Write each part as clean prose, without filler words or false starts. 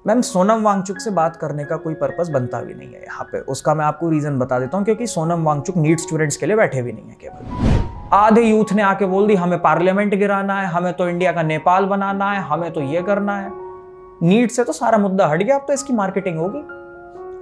Ma'am Sonam Wangchuck से बात करने का कोई पर्पस बनता भी नहीं है यहाँ पे। उसका मैं आपको रीजन बता देता हूँ, क्योंकि सोनम वांगचुक नीट स्टूडेंट्स के लिए बैठे भी नहीं है केवल। आधे यूथ ने आके बोल दी हमें पार्लियामेंट गिराना है, हमें तो इंडिया का नेपाल बनाना है, हमें तो ये करना है। नीट से तो सारा मुद्दा हट गया, अब तो इसकी मार्केटिंग होगी।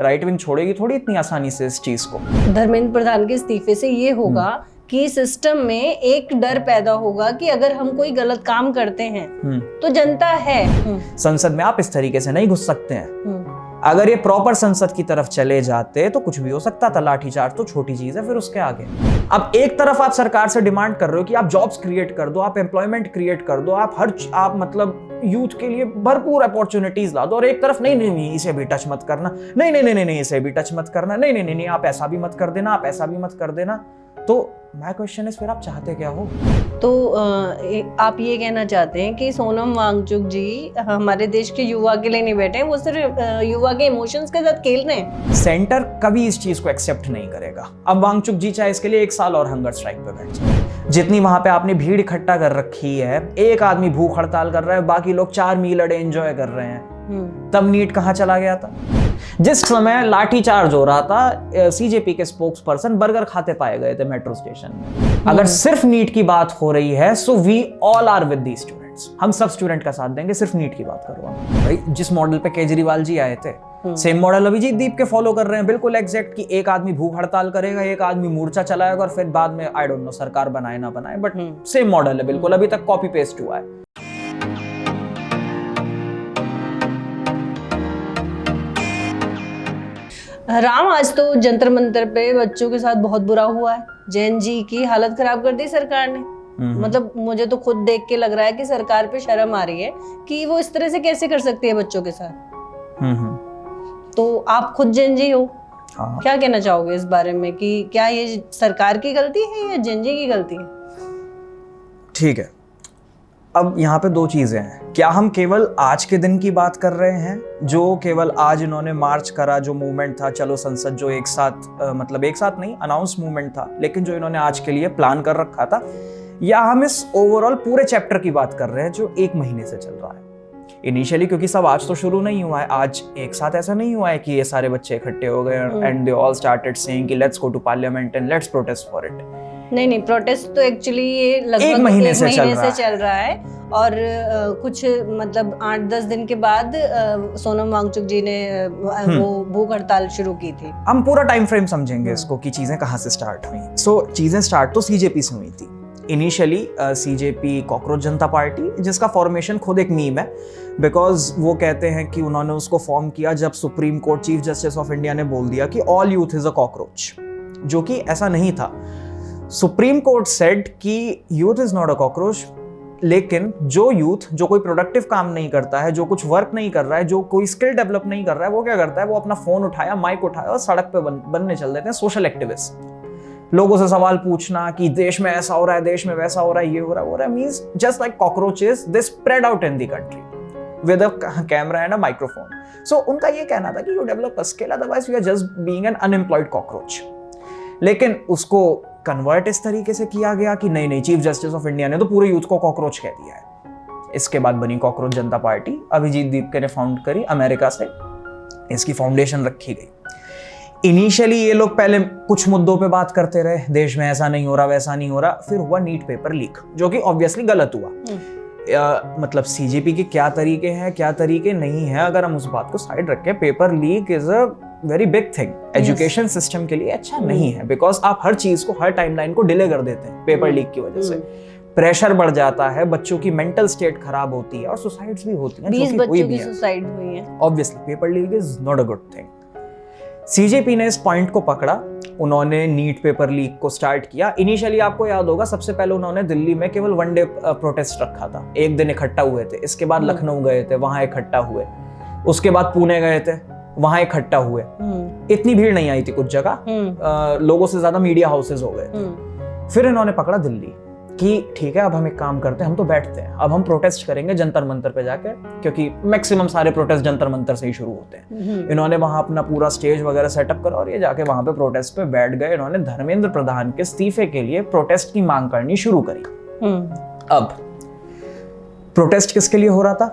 राइट विंग छोड़ेगी थोड़ी इतनी आसानी से इस चीज को। धर्मेंद्र प्रधान के इस्तीफे से ये होगा कि सिस्टम में एक डर पैदा होगा कि अगर हम कोई गलत काम करते हैं तो जनता है। संसद में आप इस तरीके से नहीं घुस सकते हैं। अगर ये प्रॉपर संसद की तरफ चले जाते तो कुछ भी हो सकता था। लाठीचार्ज तो छोटी चीज है, फिर उसके आगे। अब एक तरफ आप सरकार से डिमांड कर रहे हो कि आप जॉब्स क्रिएट कर दो, आप एम्प्लॉयमेंट क्रिएट कर दो, आप मतलब यूथ के लिए भरपूर अपॉर्चुनिटीज ला दो, और एक तरफ नहीं नहीं नहीं इसे भी टच मत करना, नहीं नहीं नहीं नहीं इसे भी टच मत करना, नहीं नहीं नहीं आप ऐसा भी मत कर देना, आप ऐसा भी मत कर देना। तो माय क्वेश्चन इज फिर आप चाहते क्या हो? तो आप ये कहना चाहते हैं कि सोनम वांगचुक जी हमारे देश के युवा के लिए नहीं बैठे हैं, वो सिर्फ युवा के इमोशंस के साथ खेल रहे हैं। सेंटर कभी इस चीज को एक्सेप्ट नहीं करेगा। अब वांगचुक जी चाहे इसके लिए 1 साल और हंगर स्ट्राइक पे बैठ जाए। जितनी वहां पे आपने भीड़ इकट्ठा कर रखी है, एक आदमी भूख हड़ताल कर रहा है, बाकी लोग 4 मील अड़े एंजॉय कर रहे हैं, तब नीट कहां चला गया था? जिस समय लाठीचार्ज हो रहा था, सीजेपी के स्पोक्स पर्सन बर्गर खाते पाए गए थे मेट्रो स्टेशन में। अगर सिर्फ नीट की बात हो रही है, so we all are with the students. हम सब स्टूडेंट का साथ देंगे, सिर्फ नीट की बात करो भाई। जिस मॉडल पे केजरीवाल जी आए थे, सेम मॉडल अभिजीत दीप के फॉलो कर रहे हैं, बिल्कुल एग्जैक्ट। कि एक आदमी भूख हड़ताल करेगा, एक आदमी मोर्चा चलाएगा, और फिर बाद में आई डोंट नो सरकार बनाए ना बनाए, बट सेम मॉडल है बिल्कुल। अभी तक कॉपी पेस्ट हुआ है। राम, आज तो जंतर मंतर पे बच्चों के साथ बहुत बुरा हुआ है। जैन जी की हालत खराब कर दी सरकार ने। मतलब मुझे तो खुद देख के लग रहा है कि सरकार पे शर्म आ रही है कि वो इस तरह से कैसे कर सकती है बच्चों के साथ। तो आप खुद जैन जी हो, क्या कहना चाहोगे इस बारे में कि क्या ये सरकार की गलती है या जैन जी की गलती है? ठीक है, अब यहाँ पे 2 चीजें हैं। क्या हम केवल आज के दिन की बात कर रहे हैं, जो केवल आज इन्होंने मार्च करा, जो मूवमेंट था चलो संसद, जो एक साथ मतलब एक साथ नहीं अनाउंस मूवमेंट था, लेकिन जो इन्होंने आज के लिए प्लान कर रखा था, या हम इस ओवरऑल पूरे चैप्टर की बात कर रहे हैं जो 1 महीने से चल रहा है इनिशियली? क्योंकि सब आज तो शुरू नहीं हुआ है, आज एक साथ ऐसा नहीं हुआ है कि ये सारे बच्चे इकट्ठे हो गए and they all started saying कि let's go to parliament and let's protest for it. नहीं, प्रोटेस्ट तो एक्चुअली ये लगभग 1 महीने से चल रहा है। और कुछ मतलब 8-10 दिन के बाद सोनम वांगचुक जी ने वो भूख हड़ताल शुरू की थी। हम पूरा टाइम फ्रेम समझेंगे इसको कि चीजें कहाँ से स्टार्ट हुई। सो चीजें स्टार्ट तो सीजेपी से हुई थी इनिशियली। सीजेपी कॉकरोच जनता पार्टी, जिसका फॉर्मेशन खुद एक मीम है, बिकॉज वो कहते हैं कि उन्होंने उसको फॉर्म किया जब supreme court chief justice of India ने बोल दिया कि all youth is a cockroach, जो कि ऐसा नहीं था। सुप्रीम कोर्ट सेड कि youth is not a cockroach, लेकिन जो यूथ जो कोई प्रोडक्टिव काम नहीं करता है, जो कुछ वर्क नहीं कर रहा है, जो कोई स्किल डेवलप नहीं कर रहा है, वो क्या करता है? वो अपना फोन उठाया, माइक उठाया और सड़क पे बनने चल देते हैं सोशल एक्टिविस्ट। लोगों से सवाल पूछना कि देश में ऐसा हो रहा है, देश में वैसा हो रहा है, ये हो रहा है, means just like cockroaches they spread out in the country with a camera and a microphone. So उनका ये कहना था कि you develop a skill, otherwise you are just being an unemployed cockroach. लेकिन उसको कन्वर्ट इस तरीके से किया गया कि नहीं नहीं, चीफ जस्टिस ऑफ इंडिया ने तो पूरे यूथ को कॉकरोच कह दिया है। इसके बाद बनी कॉकरोच जनता पार्टी, अभिजीत दीपके ने फाउंड करी, अमेरिका से इसकी फाउंडेशन रखी गई। इनिशियली ये लोग पहले कुछ मुद्दों पे बात करते रहे, देश में ऐसा नहीं हो रहा, वैसा नहीं हो रहा। फिर हुआ नीट पेपर लीक, जो कि ऑब्वियसली गलत हुआ। मतलब सीजेपी के क्या तरीके हैं, क्या तरीके नहीं है, अगर हम उस बात को साइड रखें, paper leak is a very big thing. Education system के लिए अच्छा नहीं है, बिकॉज आप हर चीज को, हर टाइमलाइन को डिले कर देते हैं पेपर लीक की वजह से। प्रेशर बढ़ जाता है, बच्चों की मेंटल स्टेट खराब होती है और सुसाइड्स भी होती हैं। 20 बच्चों की सुसाइड हुई है। Obviously paper leak is not a good thing. CJP ने इस पॉइंट को पकड़ा, उन्होंने नीट पेपर लीक को स्टार्ट किया। इनिशियली आपको याद होगा, सबसे पहले उन्होंने दिल्ली में केवल 1 डे प्रोटेस्ट रखा था, 1 दिन इकट्ठा हुए थे। इसके बाद लखनऊ गए थे, वहां इकट्ठा हुए। उसके बाद पुणे गए थे, वहां इकट्ठा हुए। इतनी भीड़ नहीं आई थी कुछ जगह, लोगों से ज्यादा मीडिया हाउसेज हो गए थे। फिर इन्होंने पकड़ा दिल्ली कि ठीक है, अब हम एक काम करते हैं, हम तो बैठते हैं, अब हम प्रोटेस्ट करेंगे जंतर मंतर पे जाके, क्योंकि मैक्सिमम सारे प्रोटेस्ट जंतर मंतर से ही शुरू होते हैं। इन्होंने वहां अपना पूरा स्टेज वगैरह सेटअप करा और ये जाके वहां पे प्रोटेस्ट पे बैठ गए। इन्होंने धर्मेंद्र प्रधान के इस्तीफे के लिए प्रोटेस्ट की मांग करनी शुरू करी। अब प्रोटेस्ट किसके लिए हो रहा था?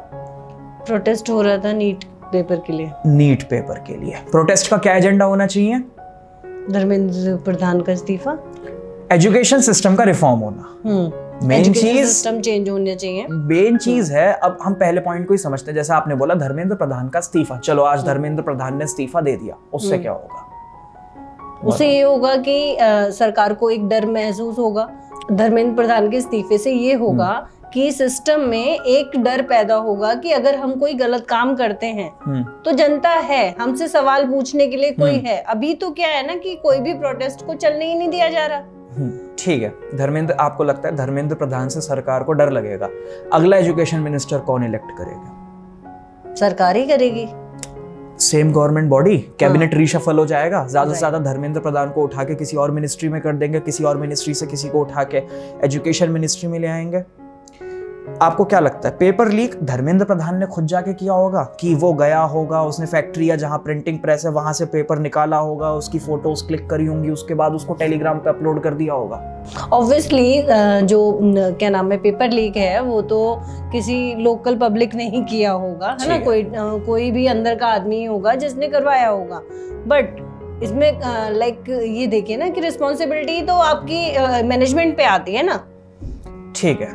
प्रोटेस्ट हो रहा था नीट पेपर के लिए? नीट पेपर के लिए प्रोटेस्ट का क्या एजेंडा होना चाहिए? धर्मेंद्र प्रधान का इस्तीफा, एजुकेशन सिस्टम का रिफॉर्म होना, मेन चीज सिस्टम चेंज होना चाहिए। मेन चीज है। अब हम पहले पॉइंट को ही समझते हैं, जैसा आपने बोला धर्मेंद्र प्रधान का इस्तीफा, चलो आज धर्मेंद्र प्रधान ने इस्तीफा दे दिया, उससे क्या होगा? उससे ये होगा कि सरकार को एक डर महसूस होगा। धर्मेंद्र प्रधान के इस्तीफे से ये होगा कि सिस्टम में एक डर पैदा होगा कि अगर हम कोई गलत काम करते हैं तो जनता है, हमसे सवाल पूछने के लिए कोई है। अभी तो क्या है ना कि कोई भी प्रोटेस्ट को चलने ही नहीं दिया जा रहा। ठीक है, धर्मेंद्र, आपको लगता है धर्मेंद्र प्रधान से सरकार को डर लगेगा, अगला एजुकेशन मिनिस्टर कौन इलेक्ट करेगा? सरकार ही करेगी, same government body, cabinet reshuffle हो जाएगा, ज्यादा से ज्यादा धर्मेंद्र प्रधान को उठा के किसी और मिनिस्ट्री में कर देंगे, किसी और मिनिस्ट्री से किसी को उठा के एजुकेशन मिनिस्ट्री में ले आएंगे। आपको क्या लगता है पेपर लीक धर्मेंद्र प्रधान ने खुद जाके किया होगा कि वो गया होगा, उसने फैक्ट्री या जहां प्रिंटिंग प्रेस है वहां से पेपर निकाला होगा, उसकी फोटोज क्लिक करी होंगी, उसके बाद उसको टेलीग्राम पे अपलोड कर दिया होगा? ऑब्वियसली जो क्या नाम है पेपर लीक है वो तो किसी लोकल पब्लिक ने ही किया होगा, है ना, कोई भी अंदर का आदमी ही होगा जिसने करवाया होगा। बट इसमें लाइक ये देखिए ना कि रिस्पॉन्सिबिलिटी तो आपकी मैनेजमेंट पे आती है ना। ठीक है,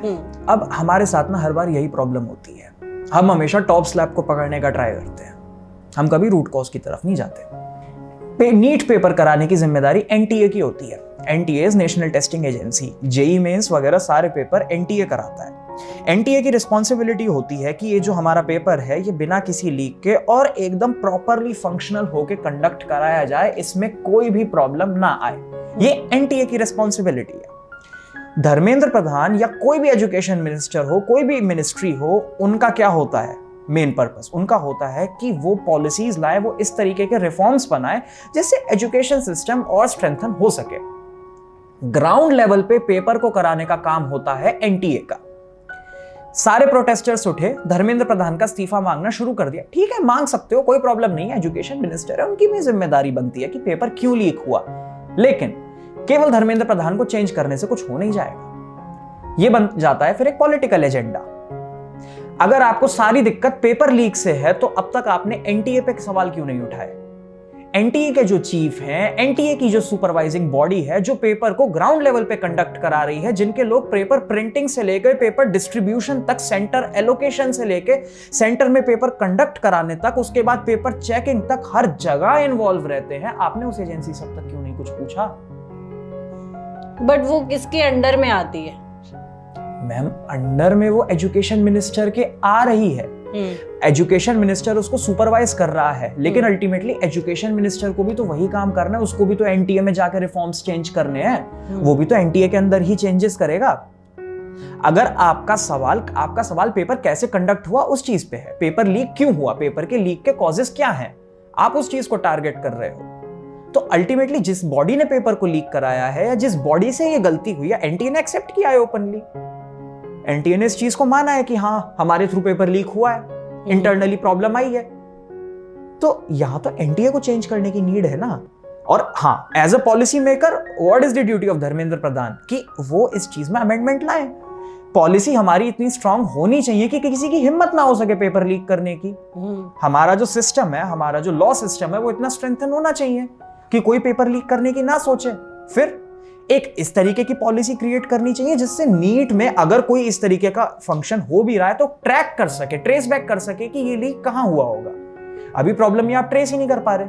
अब हमारे साथ ना हर बार यही प्रॉब्लम होती है, हम हमेशा टॉप स्लैब को पकड़ने का ट्राई करते हैं, हम कभी रूट कॉज की तरफ नहीं जाते। नीट पेपर कराने की जिम्मेदारी एनटीए की होती है। NTA national testing agency, JEE mains वगैरह सारे पेपर एनटीए कराता है। एनटीए की रिस्पॉन्सिबिलिटी होती है कि ये जो हमारा पेपर है ये बिना किसी लीक के और एकदम प्रॉपरली फंक्शनल होके कंडक्ट कराया जाए, इसमें कोई भी प्रॉब्लम ना आए, ये एनटीए की रिस्पॉन्सिबिलिटी है। धर्मेंद्र प्रधान या कोई भी एजुकेशन मिनिस्टर हो, कोई भी मिनिस्ट्री हो, उनका क्या होता है मेन पर्पस? उनका होता है कि वो पॉलिसीज लाए, वो इस तरीके के रिफॉर्म्स बनाए जिससे एजुकेशन सिस्टम और स्ट्रेंथन हो सके। ग्राउंड लेवल पे पेपर को कराने का काम होता है एनटीए का। सारे प्रोटेस्टर्स उठे, धर्मेंद्र प्रधान का इस्तीफा मांगना शुरू कर दिया। ठीक है, मांग सकते हो, कोई प्रॉब्लम नहीं है, एजुकेशन मिनिस्टर है, उनकी भी जिम्मेदारी बनती है कि पेपर क्यों लीक हुआ। लेकिन केवल धर्मेंद्र प्रधान को चेंज करने से कुछ हो नहीं जाएगा, ये बन जाता है फिर एक पॉलिटिकल एजेंडा। अगर आपको सारी दिक्कत पेपर लीक से है तो अब तक आपने एनटीए पे सवाल क्यों नहीं उठाए? एनटीए के जो चीफ हैं, एनटीए की जो सुपरवाइजिंग बॉडी है, जो पेपर को ग्राउंड लेवल पे कंडक्ट करा रही है, जिनके लोग पेपर प्रिंटिंग से लेकर पेपर डिस्ट्रीब्यूशन तक, सेंटर एलोकेशन से लेकर सेंटर में पेपर कंडक्ट कराने तक, उसके बाद पेपर चेकिंग तक हर जगह इन्वॉल्व रहते हैं, आपने उस एजेंसी से अब तक क्यों नहीं कुछ पूछा? बट वो किसके अंडर में आती है? मैम, अंडर में वो एजुकेशन मिनिस्टर के आ रही है, एजुकेशन मिनिस्टर उसको सुपरवाइज कर रहा है, लेकिन अल्टीमेटली एजुकेशन मिनिस्टर को भी तो वही काम करना है, उसको भी तो एनटीए में जाकर रिफॉर्म्स चेंज करने हैं, वो भी तो एनटीए के अंदर ही चेंजेस करेगा। अगर आपका सवाल पेपर कैसे कंडक्ट हुआ उस चीज पे है, पेपर लीक क्यों हुआ, पेपर के लीक के कॉजेस क्या हैं, आप उस चीज को टारगेट कर रहे हो, तो अल्टीमेटली जिस बॉडी ने पेपर को लीक कराया है या जिस बॉडी से ये गलती हुई है, एनटीए ने एक्सेप्ट किया है ओपनली, एनटीए ने इस चीज को माना है कि हाँ हमारे थ्रू पेपर लीक हुआ है, इंटरनली प्रॉब्लम आई है, तो यहां तो एनटीए को चेंज करने की नीड है ना। और हाँ, as a policy maker what is the duty of Dharmendra Pradhan कि वो इस चीज में अमेंडमेंट लाए। पॉलिसी हमारी इतनी स्ट्रांग होनी चाहिए कि किसी की हिम्मत ना हो सके पेपर लीक करने की। हमारा जो सिस्टम है, हमारा जो लॉ सिस्टम है, वो इतना स्ट्रेंथन होना चाहिए कि कोई पेपर लीक करने की ना सोचे। फिर एक इस तरीके की पॉलिसी क्रिएट करनी चाहिए जिससे नीट में अगर कोई इस तरीके का फंक्शन हो भी रहा है तो ट्रैक कर सके, ट्रेस बैक कर सके कि ये लीक कहां हुआ होगा। अभी प्रॉब्लम ये आप ट्रेस ही नहीं कर पा रहे।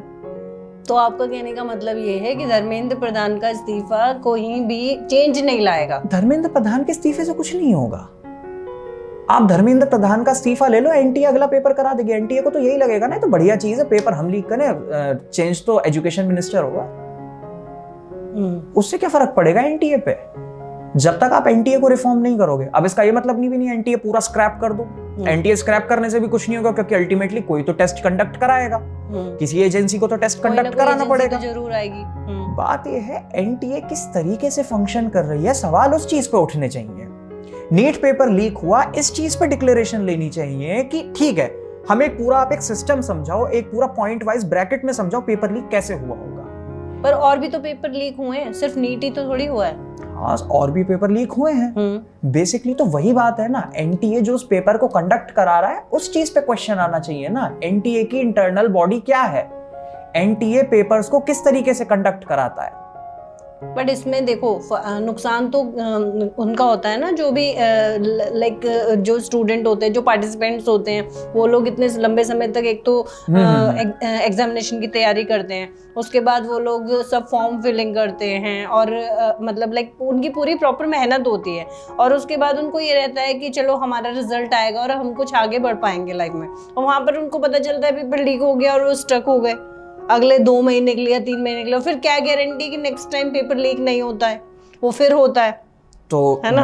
तो आपका कहने का मतलब ये है कि धर्मेंद्र प्रधान का इस्तीफा कोई भी चेंज नहीं लाएगा? धर्मेंद्र प्रधान के इस्तीफे से कुछ नहीं होगा। आप धर्मेंद्र प्रधान का इस्तीफा ले लो, एनटीए अगला पेपर करा देगी। एनटीए को तो यही लगेगा ना, तो बढ़िया चीज है, पेपर हम लीक करें, चेंज तो एजुकेशन मिनिस्टर होगा, उससे क्या फर्क पड़ेगा एनटीए पे, जब तक आप एनटीए को रिफॉर्म नहीं करोगे। अब इसका ये मतलब नहीं भी नहीं एनटीए पूरा स्क्रैप कर दो, एनटीए स्क्रैप करने से भी कुछ नहीं होगा, क्योंकि अल्टीमेटली कोई तो टेस्ट कंडक्ट कराएगा, किसी एजेंसी को तो टेस्ट कंडक्ट कराना पड़ेगा, जरूर आएगी। बात ये है एनटीए किस तरीके से फंक्शन कर रही है, सवाल उस चीज पे उठने चाहिए। नीट पेपर लीक हुआ, इस चीज पे डिक्लेरेशन लेनी चाहिए कि ठीक है, हमें पूरा आप एक सिस्टम समझाओ, एक पूरा पॉइंट वाइज ब्रैकेट में समझाओ पेपर लीक कैसे हुआ होगा। पर और भी तो पेपर लीक हुए हैं, सिर्फ नीट ही तो थोड़ी हुआ है। हाँ और भी पेपर लीक हुए हैं। बेसिकली तो वही बात है ना, एनटीए जो उस पेपर को कंडक्ट करा रहा है उस चीज पे क्वेश्चन आना चाहिए ना। एनटीए की इंटरनल बॉडी क्या है, एनटीए पेपर्स को किस तरीके से कंडक्ट कराता है। बट इसमें देखो नुकसान तो उनका होता है ना, जो भी लाइक जो स्टूडेंट होते हैं, जो पार्टिसिपेंट्स होते हैं, वो लोग इतने लंबे समय तक एक तो एग्जामिनेशन की तैयारी करते हैं, उसके बाद वो लोग सब फॉर्म फिलिंग करते हैं और मतलब लाइक उनकी पूरी प्रॉपर मेहनत होती है, और उसके बाद उनको ये रहता है कि चलो हमारा रिजल्ट आएगा और हम कुछ आगे बढ़ पाएंगे लाइफ में, और वहाँ पर उनको पता चलता है पेपर लीक हो गया और वो स्टक हो गए अगले 2 महीने के लिए या 3 महीने के लिए। फिर क्या गारंटी कि नेक्स्ट टाइम पेपर लीक नहीं होता है, वो फिर होता है, तो है ना।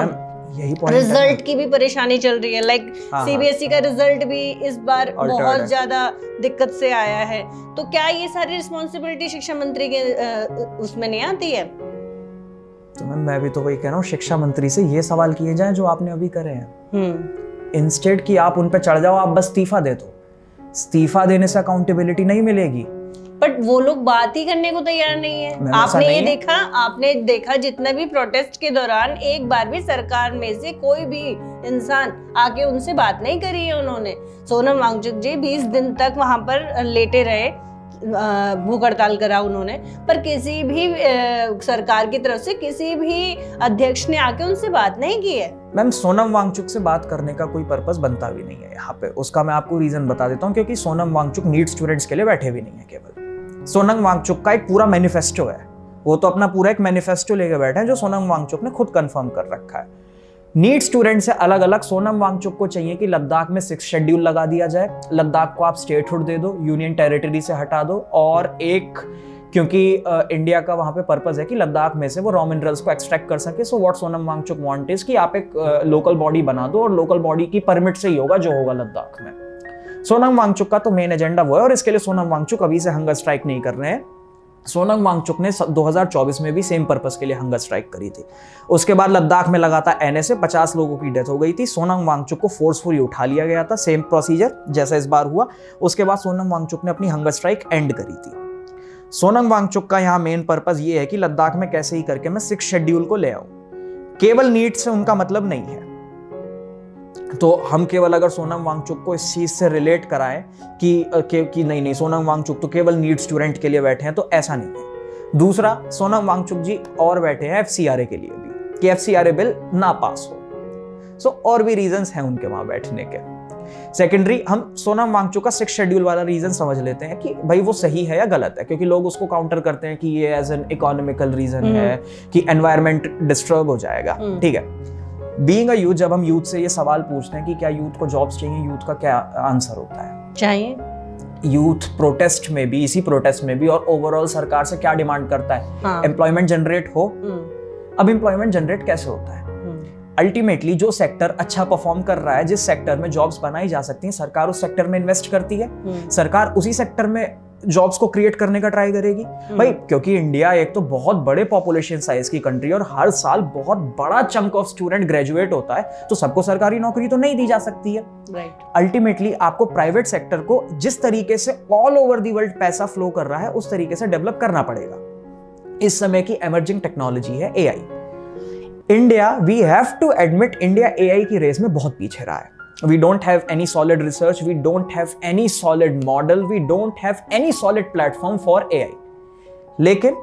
यही पॉइंट रिजल्ट की भी परेशानी चल रही है, लाइक सीबीएसई का रिजल्ट भी इस बार बहुत ज्यादा दिक्कत से आया है। तो क्या ये सारी रिस्पॉन्सिबिलिटी शिक्षा मंत्री के उसमें नहीं आती है? तो मैं भी तो वही कह रहा हूँ, शिक्षा मंत्री से ये सवाल किए जाए जो आपने अभी करे हैं, इंस्टेड कि आप उन पे चढ़ जाओ, आप बस इस्तीफा दे दो। इस्तीफा देने से अकाउंटेबिलिटी नहीं मिलेगी। बट वो लोग बात ही करने को तैयार नहीं है। आपने देखा जितना भी प्रोटेस्ट के दौरान एक बार भी सरकार में से कोई भी इंसान आके उनसे बात नहीं करी है उन्होंने। सोनम वांगचुक जी 20 दिन तक वहां पर लेटे रहे, भूख हड़ताल करा उन्होंने, पर किसी भी सरकार की तरफ से किसी भी अध्यक्ष ने आके उनसे बात नहीं की है। मैम सोनम वांगचुक से बात करने का कोई पर्पस बनता भी नहीं है यहाँ पे। उसका मैं आपको रीजन बता देता हूँ, क्योंकि सोनम वांगचुक नीट स्टूडेंट्स के लिए बैठे भी नहीं है केवल। सोनम वांगचुक का एक पूरा मैनिफेस्टो है, वो तो अपना पूरा एक मैनिफेस्टो लेके बैठे हैं जो सोनम वांगचुक ने खुद कंफर्म कर रखा है। नीट स्टूडेंट से अलग अलग सोनम वांगचुक को चाहिए कि लद्दाख में 6th शेड्यूल लगा दिया जाए, लद्दाख को आप स्टेटहुड दे दो, यूनियन टेरिटरी से हटा दो, और एक क्योंकि इंडिया का वहां पे पर्पस है कि लद्दाख में से वो रॉ मिनरल्स को एक्सट्रैक्ट कर सके। So what Sonam Wangchuk want is कि आप एक लोकल बॉडी बना दो और लोकल बॉडी की परमिट से ही होगा जो होगा लद्दाख में। सोनम वांगचुक का तो मेन एजेंडा वो है, और इसके लिए सोनम वांगचुक अभी से हंगर स्ट्राइक नहीं कर रहे हैं। सोनम वांगचुक ने 2024 में भी सेम पर्पस के लिए हंगर स्ट्राइक करी थी। उसके बाद लद्दाख में लगातार एनएसए 50 लोगों की डेथ हो गई थी। सोनम वांगचुक को फोर्सफुली उठा लिया गया था, सेम प्रोसीजर जैसा इस बार हुआ। उसके बाद सोनम वांगचुक ने अपनी हंगर स्ट्राइक एंड करी थी। सोनम वांगचुक का यहाँ मेन पर्पस ये है कि लद्दाख में कैसे ही करके मैं 6th शेड्यूल को ले आऊं। केवल नीट से उनका मतलब नहीं है, तो हम केवल अगर सोनम वांगचुक को इस चीज से रिलेट कराएं कि नहीं सोनम वांगचुक तो केवल नीट स्टूडेंट के लिए बैठे हैं, तो ऐसा नहीं है। दूसरा, सोनम वांगचुक जी और बैठे हैं एफसीआरए के लिए भी, कि एफसीआरए बिल ना पास हो। सो और भी रीजंस हैं उनके वहां बैठने के। सेकेंडरी, हम सोनम वांगचुक का 6th शेड्यूल वाला रीजन समझ लेते हैं कि भाई वो सही है या गलत है, क्योंकि लोग उसको काउंटर करते हैं कि ये एज एन इकोनॉमिकल रीजन है कि एनवायरमेंट डिस्टर्ब हो जाएगा। ठीक है, बीइंग अ यूथ, जब हम यूथ से ये सवाल पूछते हैं कि क्या यूथ को जॉब्स चाहिए, यूथ का क्या आंसर होता है? चाहिए। यूथ प्रोटेस्ट में भी, इसी प्रोटेस्ट में भी और ओवरऑल सरकार से क्या डिमांड करता है? एम्प्लॉयमेंट जनरेट हो। अब एम्प्लॉयमेंट जनरेट कैसे होता है? अल्टीमेटली जो सेक्टर अच्छा परफॉर्म कर रहा है, जिस सेक्टर में जॉब्स बनाई जा सकती हैं, सरकार उस सेक्टर में इन्वेस्ट करती है, सरकार उसी सेक्टर में जॉब्स को क्रिएट करने का ट्राई करेगी भाई, क्योंकि इंडिया एक तो बहुत बड़े पॉपुलेशन साइज की कंट्री और हर साल बहुत बड़ा चंक ऑफ स्टूडेंट ग्रेजुएट होता है, तो सबको सरकारी नौकरी तो नहीं दी जा सकती है। अल्टीमेटली आपको प्राइवेट सेक्टर को जिस तरीके से ऑल ओवर द वर्ल्ड पैसा फ्लो कर रहा है उस तरीके से डेवलप करना पड़ेगा। इस समय की एमर्जिंग टेक्नोलॉजी है AI. India, we have to admit, India AI की रेस में बहुत पीछे रहा है। We don't have any solid research, we don't have any solid model, we don't have any solid platform for AI. लेकिन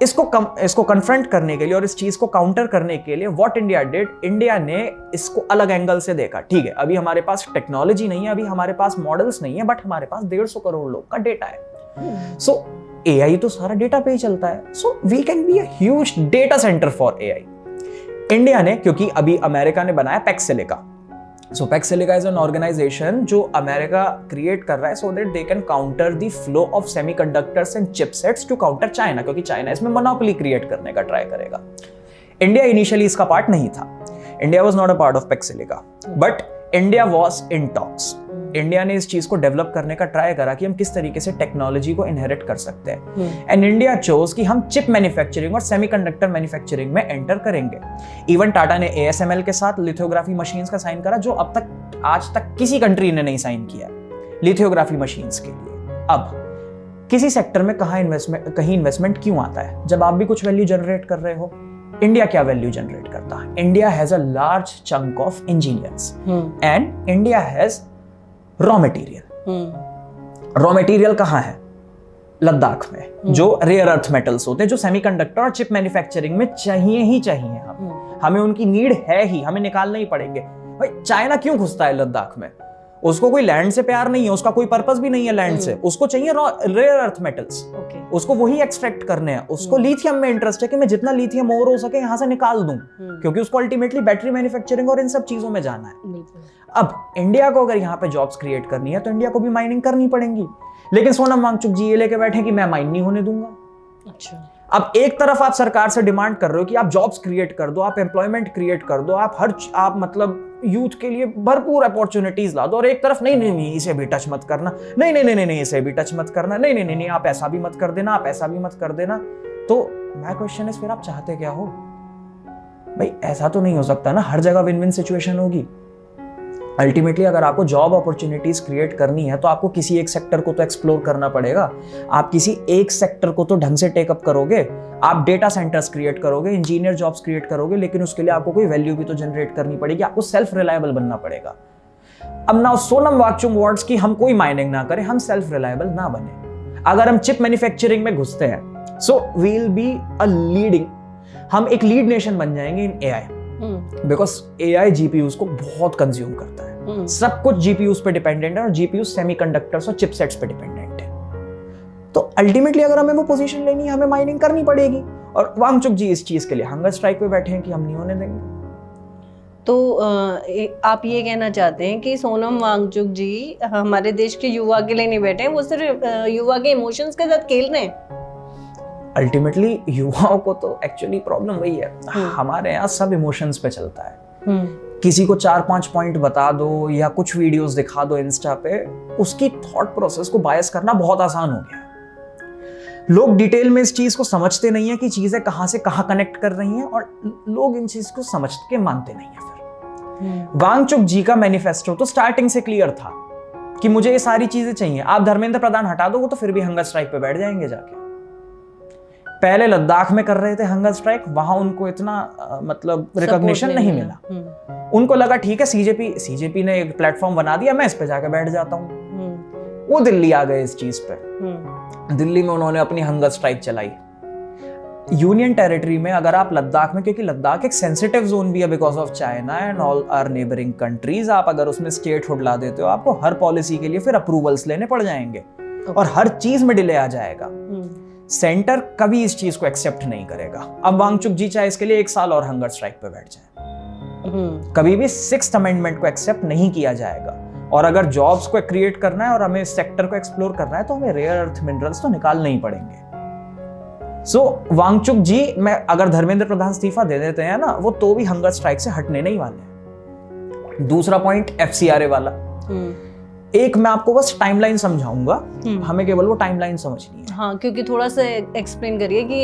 इसको confront करने के लिए और इस चीज को काउंटर करने के लिए व्हाट इंडिया डिड, इंडिया ने इसको अलग एंगल से देखा। ठीक है, अभी हमारे पास टेक्नोलॉजी नहीं है, अभी हमारे पास मॉडल्स नहीं है, बट हमारे पास 150 करोड़ लोग का डेटा है। सो एआई तो सारा डेटा पे ही चलता है, so we can be a huge data centre for AI. India ने, क्योंकि अभी अमेरिका ने बनाया Pax Silica, so Pax Silica is an organisation जो अमेरिका क्रिएट कर रहा है so that they can counter the flow of semiconductors and chipsets to counter China, क्योंकि चाइना इसमें मोनोपोली क्रिएट करने का ट्राई करेगा। इंडिया इनिशियली इसका पार्ट नहीं था, India was not a part of Pax Silica, but India was in talks. India ने इस चीज को डेवलप करने का ट्राई करा कि हम किस तरीके से टेक्नोलॉजी को इनहेरिट कर सकते हैं, एंड इंडिया चोज कि हम चिप मैन्युफैक्चरिंग और सेमीकंडक्टर मैन्युफैक्चरिंग में एंटर करेंगे। इवन टाटा ने ASML के साथ लिथोग्राफी मशीन्स का साइन करा, जो अब तक आज तक किसी कंट्री ने नहीं साइन किया लिथोग्राफी मशीन्स के लिए। अब किसी सेक्टर में कहीं इन्वेस्टमेंट क्यों आता है? जब आप भी कुछ वैल्यू जनरेट कर रहे हो, इंडिया क्या वैल्यू जनरेट करता है? India has a large chunk of engineers and India has raw material. Raw material कहाँ है? लद्दाख में, जो रेयर अर्थ मेटल्स होते हैं, जो सेमीकंडक्टर और चिप मैन्युफैक्चरिंग में चाहिए ही चाहिए। हमें उनकी नीड है ही, हमें निकालना ही पड़ेंगे। भाई चाइना क्यों घुसता है लद्दाख में? उसको कोई लैंड से प्यार नहीं है, उसका कोई पर्पस भी नहीं है लैंड से, उसको चाहिए रेयर अर्थ मेटल्स, उसको वही एक्सट्रैक्ट करने हैं। उसको लिथियम में इंटरेस्ट है कि मैं जितना लिथियम और हो सके यहां से निकाल दूं, क्योंकि उसको अल्टीमेटली बैटरी मैन्युफैक्चरिंग और इन सब चीजों में जाना है। अब इंडिया को अगर यहाँ पे जॉब्स क्रिएट करनी है तो इंडिया को भी माइनिंग करनी पड़ेंगी। लेकिन सोनम वांगचुक जी ये लेके बैठे कि मैं माइन नहीं होने दूंगा। अच्छा, अब एक तरफ आप सरकार से डिमांड कर रहे हो कि आप जॉब्स क्रिएट कर दो, आप एम्प्लॉयमेंट क्रिएट कर दो, आप मतलब यूथ के लिए भरपूर अपॉर्चुनिटीज ला दो, और एक तरफ नहीं नहीं नहीं इसे भी टच मत करना, नहीं नहीं नहीं नहीं इसे भी टच मत करना, नहीं नहीं नहीं आप ऐसा भी मत कर देना, आप ऐसा भी मत कर देना। तो माय क्वेश्चन इज फिर आप चाहते क्या हो भाई? ऐसा तो नहीं हो सकता ना, हर जगह विन विन सिचुएशन होगी। अल्टीमेटली अगर आपको जॉब अपॉर्चुनिटीज क्रिएट करनी है तो आपको किसी एक सेक्टर को तो एक्सप्लोर करना पड़ेगा। आप किसी एक सेक्टर को तो ढंग से टेकअप करोगे, आप डेटा सेंटर्स क्रिएट करोगे, इंजीनियर जॉब्स क्रिएट करोगे, लेकिन उसके लिए आपको कोई वैल्यू भी तो जनरेट करनी पड़ेगी, आपको सेल्फ रिलायबल बनना पड़ेगा। अब ना सोनम वांगचुक वर्ड्स की हम कोई माइनिंग ना करें, हम सेल्फ रिलायबल ना बने। अगर हम चिप मैन्युफैक्चरिंग में घुसते हैं so we will be a leading, हम एक लीड नेशन बन जाएंगे in AI, because AI GPUs को बहुत कंज्यूम करता है। सब कुछ जीपीयूज पे डिपेंडेंट है और जीपीयूज सेमीकंडक्टर्स और चिपसेट्स पे डिपेंडेंट है। तो अल्टीमेटली अगर हमें वो पोजीशन लेनी है, हमें माइनिंग करनी पड़ेगी। और वांगचुक जी इस चीज के लिए हंगर स्ट्राइक पे बैठे हैं कि हम नहीं होने देंगे। तो आप ये कहना चाहते हैं कि सोनम वांगचुक जी हमारे देश के युवा के लिए नहीं बैठे हैं, वो सिर्फ युवा के इमोशंस के साथ खेल रहे हैं? अल्टीमेटली युवाओं को तो एक्चुअली प्रॉब्लम वही है, हमारे यहाँ सब इमोशंस पे चलता है। किसी को 4-5 पॉइंट बता दो या कुछ वीडियोस दिखा दो इंस्टा पे, उसकी थॉट प्रोसेस को बायस करना बहुत आसान हो गया है। लोग डिटेल में इस चीज को समझते नहीं है कि चीजें कहां से कहां कनेक्ट कर रही हैं, और लोग इन चीज को समझ के मानते नहीं है। फिर वांगचुक जी का मैनिफेस्टो तो स्टार्टिंग से क्लियर था कि मुझे ये सारी चीजें चाहिए। आप धर्मेंद्र प्रधान हटा दो, वो तो फिर भी हंगर स्ट्राइक पे बैठ जाएंगे जाके। पहले लद्दाख में कर रहे थे हंगर स्ट्राइक, वहां उनको इतना मतलब रिकॉग्निशन नहीं मिला। उनको लगा ठीक है सीजेपी ने एक प्लेटफॉर्म बना दिया, मैं इस पे जाके बैठ जाता हूँ। वो दिल्ली आ गए इस चीज पे। दिल्ली में उन्होंने अपनी हंगर स्ट्राइक चलाई। यूनियन टेरिटरी में अगर आप लद्दाख में, क्योंकि लद्दाख एक सेंसिटिव जोन भी है because of China and all our neighbouring countries, आप अगर उसमें स्टेटहुड ला देते हो, आपको हर पॉलिसी के लिए फिर अप्रूवल्स लेने पड़ जाएंगे और हर चीज में डिले आ जाएगा। सेंटर कभी इस चीज को एक्सेप्ट नहीं करेगा। अब वांगचुक जी चाहे इसके लिए 1 साल और हंगर स्ट्राइक पे बैठ जाए, कभी भी 6th अमेंडमेंट को एक्सेप्ट नहीं किया जाएगा। और अगर जॉब्स को क्रिएट करना है और हमें इस सेक्टर को एक्सप्लोर करना है तो हमें रेयर अर्थ मिनरल्स तो निकालने ही पड़ेंगे। सो वांगचुक जी, मैं अगर धर्मेंद्र प्रधान इस्तीफा दे देते हैं ना, वो तो भी हंगर स्ट्राइक से हटने नहीं वाले हैं। दूसरा पॉइंट FCRA वाला, एक मैं आपको बस टाइमलाइन समझाऊंगा, हमें केवल वो टाइमलाइन समझनी है। हाँ, क्योंकि थोड़ा सा एक्सप्लेन करिए कि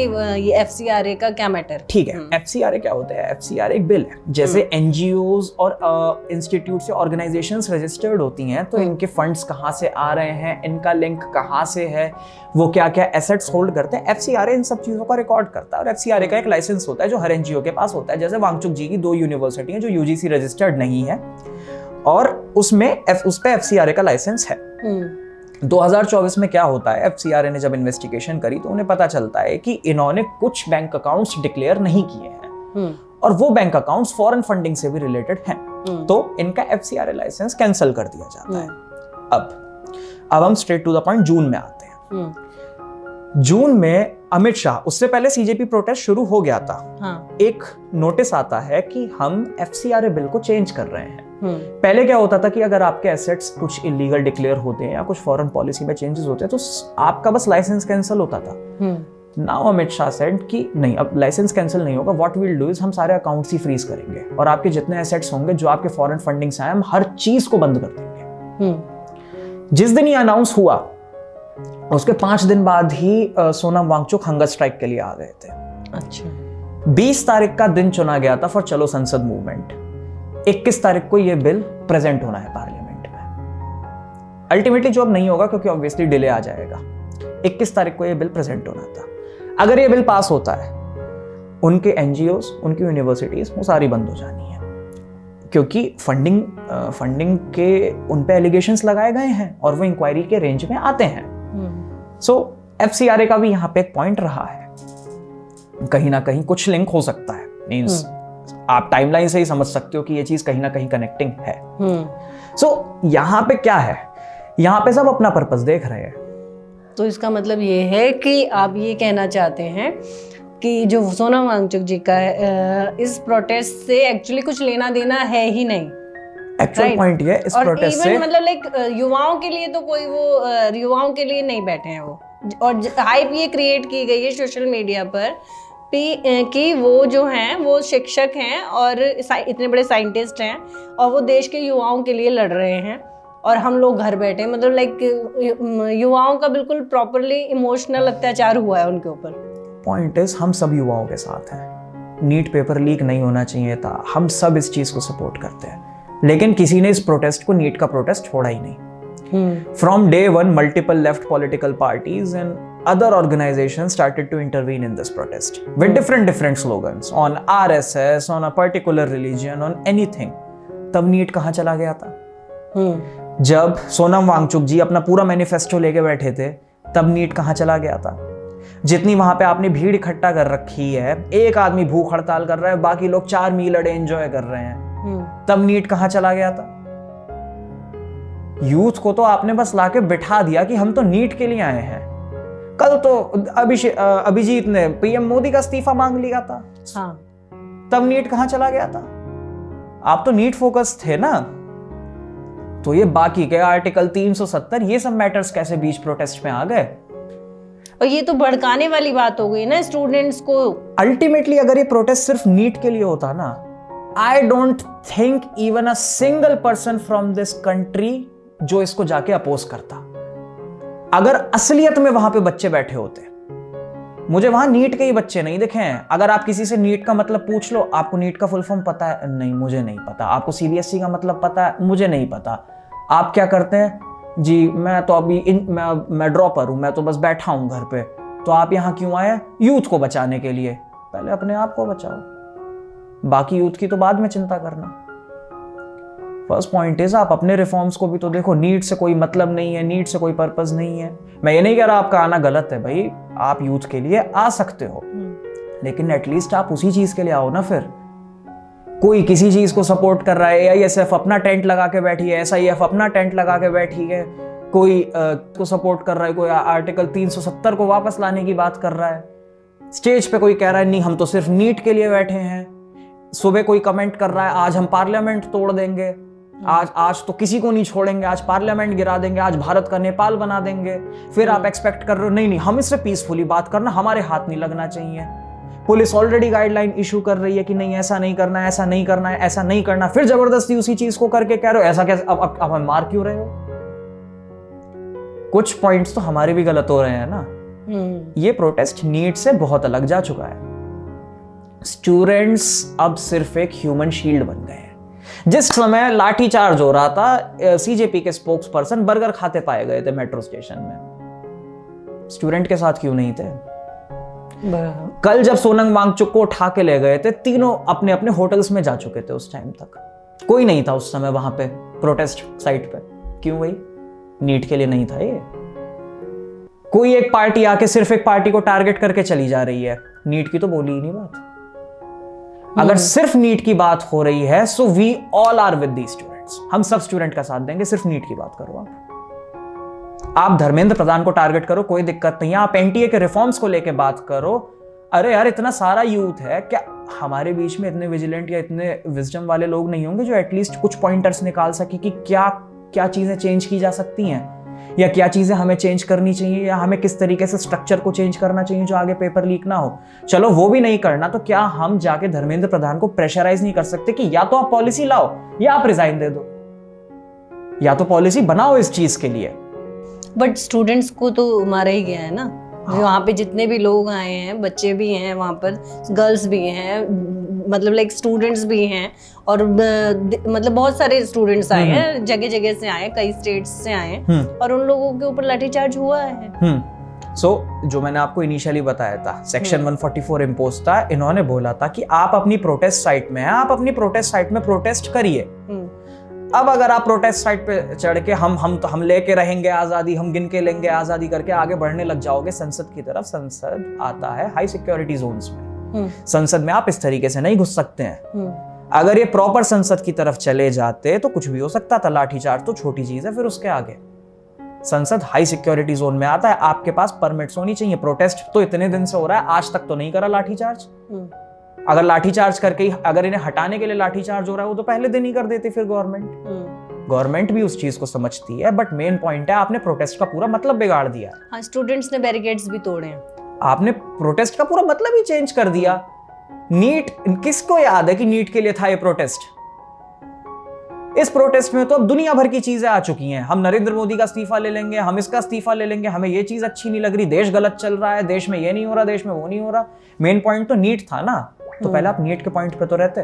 ये FCRA का क्या मैटर। ठीक है, FCRA क्या होता है? FCRA एक बिल है। जैसे NGOs और इंस्टीट्यूट से ऑर्गेनाइजेशंस रजिस्टर्ड होती हैं, तो इनके फंड्स कहाँ से आ रहे हैं, इनका लिंक कहाँ से है, वो क्या क्या एसेट्स होल्ड करते हैं, FCRA इन सब चीजों का रिकॉर्ड करता है। और FCRA का एक लाइसेंस होता है जो हर NGO के पास होता है। जैसे वांगचुक जी की 2 यूनिवर्सिटी हैं जो UGC रजिस्टर्ड नहीं है और उसमें उस पे FCRA का लाइसेंस है। 2024 में क्या होता है, FCRA ने जब इन्वेस्टिगेशन करी तो उन्हें पता चलता है कि इन्होंने कुछ बैंक अकाउंट्स डिक्लेयर नहीं किए हैं और वो बैंक अकाउंट्स फॉरेन फंडिंग से भी रिलेटेड हैं, तो इनका FCRA लाइसेंस कैंसिल कर दिया जाता है। अब हम स्ट्रेट टू द पॉइंट जून में आते हैं। जून में अमित शाह, उससे पहले CJP प्रोटेस्ट शुरू हो गया था। हाँ। एक नोटिस आता है कि हम FCRA बिल को चेंज कर रहे हैं। पहले क्या होता था कि अगर आपके एसेट्स कुछ इलीगल डिक्लेयर होते हैं या कुछ फॉरेन पॉलिसी में चेंजेस होते हैं तो आपका बस लाइसेंस कैंसिल होता था। नाउ अमित शाह सेड कि नहीं, अब लाइसेंस कैंसिल नहीं होगा, what we will do is हम सारे अकाउंट्स ही फ्रीज करेंगे और आपके जितने एसेट्स होंगे जो आपके फॉरेन फंडिंग से आए, हम हर चीज को बंद कर देंगे। जिस दिन ये अनाउंस हुआ उसके 5 दिन बाद ही सोनम वांगचुक हंगर स्ट्राइक के लिए आ गए थे। अच्छा। 20 तारीख का दिन चुना गया था फॉर चलो संसद मूवमेंट। 21 तारीख को ये बिल प्रेजेंट होना है पार्लियामेंट में। अल्टीमेटली जो अब नहीं होगा क्योंकि ऑब्वियसली डिले आ जाएगा। 21 तारीख को ये बिल प्रेजेंट होना था। अगर ये बिल पास होता है उनके एनजीओस, उनकी यूनिवर्सिटीज वो सारी बंद हो जानी है, क्योंकि फंडिंग के उन पे एलिगेशंस लगाए गए हैं और वो इंक्वायरी के रेंज में आते हैं। सो एफसीआरए का भी यहाँ पे एक पॉइंट रहा है, कहीं ना कहीं कुछ लिंक हो सकता है, मींस आप टाइमलाइन से ही समझ सकते हो कि ये चीज कहीं ना कहीं कनेक्टिंग है। सो यहाँ पे क्या है, यहाँ पे सब अपना पर्पस देख रहे हैं। तो इसका मतलब ये है कि आप ये कहना चाहते हैं कि जो सोनम वांगचुक जी का है, इस प्रोटेस्ट से एक्चुअली कुछ लेना देना है ही नहीं। एक्चुअल पॉइंट ये इस प्रोटेस्ट से, मतलब लाइक युवाओं के लिए तो कोई वो युवाओं के लिए नहीं बैठे हैं वो, और हाइप ये क्रिएट की गई है सोशल मीडिया पर कि वो जो हैं वो शिक्षक हैं और इतने बड़े साइंटिस्ट हैं और वो देश के युवाओं के लिए लड़ रहे हैं और हम लोग घर बैठे, मतलब लाइक युवाओं का बिल्कुल प्रॉपरली इमोशनल अत्याचार हुआ है उनके ऊपर। पॉइंट इज हम सब युवाओं के साथ हैं, नीट पेपर लीक नहीं होना चाहिए था, हम सब इस चीज को सपोर्ट करते हैं, लेकिन किसी ने इस प्रोटेस्ट को नीट का प्रोटेस्ट छोड़ा ही नहीं। From day one, multiple left political parties and other organizations started to intervene in this protest with different slogans on RSS, on a particular religion, on anything. तब नीट कहाँ चला गया था? जब सोनम वांगचुक जी अपना पूरा मैनिफेस्टो लेके बैठे थे, तब नीट कहाँ चला गया था? जितनी वहां पे आपने भीड़ इकट्ठा कर रखी है, एक आदमी भूख हड़ताल कर रहा है, बाकी लोग 4 मील अड़े एंजॉय कर रहे हैं, तब नीट कहाँ चला गया था? यूथ को तो आपने बस लाके बिठा दिया कि हम तो नीट के लिए आए हैं। कल तो अभिजीत ने पीएम मोदी का इस्तीफा मांग लिया था। हाँ। तब नीट कहां चला गया था? आप तो नीट फोकस थे ना, तो ये बाकी के आर्टिकल 370 ये सब मैटर्स कैसे बीच प्रोटेस्ट में आ गए? और ये तो भड़काने वाली बात हो गई ना स्टूडेंट्स को। अल्टीमेटली अगर ये प्रोटेस्ट सिर्फ नीट के लिए होता ना, I don't think even a single person from this country जो इसको जाके अपोज करता। अगर असलियत में वहां पे बच्चे बैठे होते, मुझे वहां नीट के ही बच्चे नहीं दिखे हैं। अगर आप किसी से नीट का मतलब पूछ लो, आपको नीट का फुल फॉर्म पता है? नहीं, मुझे नहीं पता। आपको सीबीएसई का मतलब पता है? मुझे नहीं पता। आप क्या करते हैं? जी मैं तो अभी मैं ड्रॉपर हूं, मैं तो बस बैठा हूं घर पे। तो आप यहां क्यों आए? यूथ को बचाने के लिए। पहले अपने आप को बचाओ, बाकी यूथ की तो बाद में चिंता करना। फर्स्ट पॉइंट इज आप अपने रिफॉर्म्स को भी तो देखो। नीट से कोई मतलब नहीं है, नीट से कोई पर्पस नहीं है। मैं ये नहीं कह रहा आपका आना गलत है भाई, आप यूथ के लिए आ सकते हो, लेकिन एटलीस्ट आप उसी चीज के लिए आओ ना। फिर कोई किसी चीज को सपोर्ट कर रहा है, एआईएसएफ अपना टेंट लगा के बैठी है, एसआईएफ अपना टेंट लगा के बैठी है, कोई को सपोर्ट कर रहा है, कोई आर्टिकल 370 को वापस लाने की बात कर रहा है, स्टेज पे कोई कह रहा है नहीं हम तो सिर्फ नीट के लिए बैठे हैं, सुबह कोई कमेंट कर रहा है आज हम पार्लियामेंट तोड़ देंगे, आज तो किसी को नहीं छोड़ेंगे, आज पार्लियामेंट गिरा देंगे, आज भारत का नेपाल बना देंगे। फिर आप एक्सपेक्ट कर रहे हो नहीं हम इससे पीसफुली बात करना, हमारे हाथ नहीं लगना चाहिए। पुलिस ऑलरेडी गाइडलाइन इशू कर रही है कि नहीं ऐसा नहीं करना है, ऐसा नहीं करना है, ऐसा नहीं करना, फिर जबरदस्ती उसी चीज को करके कह रहे हो ऐसा कैसे, अब हम मार क्यों रहे हो? कुछ पॉइंट्स तो हमारे भी गलत हो रहे हैं ना। ये प्रोटेस्ट नीट से बहुत अलग जा चुका है। स्टूडेंट्स अब सिर्फ एक ह्यूमन शील्ड बन गए हैं। जिस समय लाठीचार्ज हो रहा था, सीजेपी के स्पोक्स पर्सन बर्गर खाते पाए गए थे मेट्रो स्टेशन में, स्टूडेंट के साथ क्यों नहीं थे? कल जब सोनम वांगचुक को उठा के ले गए थे, तीनों अपने अपने होटल्स में जा चुके थे। उस टाइम तक कोई नहीं था उस समय वहां पे प्रोटेस्ट साइट पे। क्यों भाई? नीट के लिए नहीं था ये। कोई एक पार्टी आके सिर्फ एक पार्टी को टारगेट करके चली जा रही है, नीट की तो बोली ही नहीं बात। अगर सिर्फ नीट की बात हो रही है, so we all are with the students, हम सब स्टूडेंट का साथ देंगे। सिर्फ नीट की बात करो आप धर्मेंद्र प्रधान को टारगेट करो, कोई दिक्कत नहीं है। आप एनटीए के रिफॉर्म्स को लेके बात करो। अरे यार इतना सारा यूथ है, क्या हमारे बीच में इतने विजिलेंट या इतने विजडम वाले लोग नहीं होंगे जो एटलीस्ट कुछ पॉइंटर्स निकाल सके कि क्या क्या चीजें चेंज की जा सकती हैं, या क्या चीजें हमें चेंज करनी चाहिए, या हमें किस तरीके से स्ट्रक्चर को चेंज करना चाहिए जो आगे पेपर लीक ना हो। चलो वो भी नहीं करना, तो क्या हम जाके धर्मेंद्र प्रधान को प्रेशराइज नहीं कर सकते कि या तो आप पॉलिसी लाओ या आप रिजाइन दे दो, या तो पॉलिसी बनाओ इस चीज के लिए। बट स्टूडेंट्स को तो मारा ही गया है ना। हाँ। वहाँ पे जितने भी लोग आए हैं, बच्चे भी हैं, वहाँ पर गर्ल्स भी हैं, मतलब लाइक स्टूडेंट्स भी हैं, और मतलब बहुत सारे स्टूडेंट्स आए हैं, जगह जगह से आए, कई स्टेट्स से आए, और उन लोगों के ऊपर लाठीचार्ज हुआ है। जो मैंने आपको इनिशियली बताया था, सेक्शन 144 इम्पोज था। इन्होंने बोला था कि आप अपनी प्रोटेस्ट साइट में हैं, आप अपनी प्रोटेस्ट साइट में प्रोटेस्ट करिए। अब अगर आप प्रोटेस्ट साइट पे चढ़ के हम लेके रहेंगे आजादी, हम गिन के लेंगे आजादी करके आगे बढ़ने लग जाओगे संसद की तरफ, संसद आता है हाई सिक्योरिटी जोन्स में। संसद में आप इस तरीके से नहीं घुस सकते हैं। अगर ये प्रॉपर संसद की तरफ चले जाते तो कुछ भी हो सकता था, लाठीचार्ज तो छोटी चीज है। फिर उसके आगे संसद हाई सिक्योरिटी जोन में आता है, आपके पास परमिट्स होनी चाहिए। प्रोटेस्ट तो इतने दिन से हो रहा है, आज तक तो नहीं करा लाठीचार्ज। अगर लाठीचार्ज करके ही, अगर इन्हें हटाने के लिए लाठीचार्ज हो रहा है, वो तो पहले दिन ही कर देती फिर गवर्नमेंट भी उस चीज को समझती है। बट मेन पॉइंट है, आपने प्रोटेस्ट का पूरा मतलब बिगाड़ दिया। हाँ, स्टूडेंट्स ने बैरिकेड्स भी तोड़े हैं। आपने प्रोटेस्ट का पूरा मतलब ही चेंज कर दिया। नीट, किसको याद है कि नीट के लिए था ये प्रोटेस्ट? इस प्रोटेस्ट में तो अब दुनिया भर की चीजें आ चुकी हैं। हम नरेंद्र मोदी का इस्तीफा ले लेंगे, हम इसका इस्तीफा ले लेंगे, हमें ये चीज अच्छी नहीं लग रही, देश गलत चल रहा है, देश में ये नहीं हो रहा, देश में वो नहीं हो रहा। मेन पॉइंट तो नीट था ना, तो पहले आप नीट के पॉइंट पे तो रहते।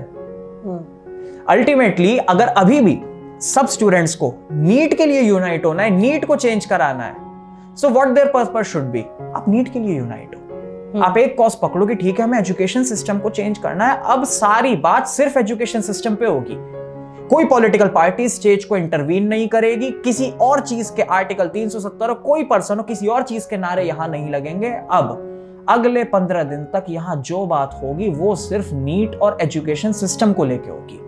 अल्टीमेटली अगर अभी भी सब स्टूडेंट्स को नीट के लिए यूनाइट होना है, नीट को चेंज कराना है, so what there purpose should be, आप नीट के लिए यूनाइट हो। आप एक कॉज पकड़ो कि ठीक है, हमें एजुकेशन सिस्टम को चेंज करना है। अब सारी बात सिर्फ एजुकेशन सिस्टम पे होगी। कोई पॉलिटिकल पार्टी स्टेज को इंटरवीन नहीं करेगी, किसी और चीज के आर्टिकल 370 और कोई पर्सन हो किसी और चीज के नारे यहां नहीं लगेंगे। अब अगले 15 दिन तक यहां जो बात होगी वो सिर्फ नीट और एजुकेशन सिस्टम को लेके होगी।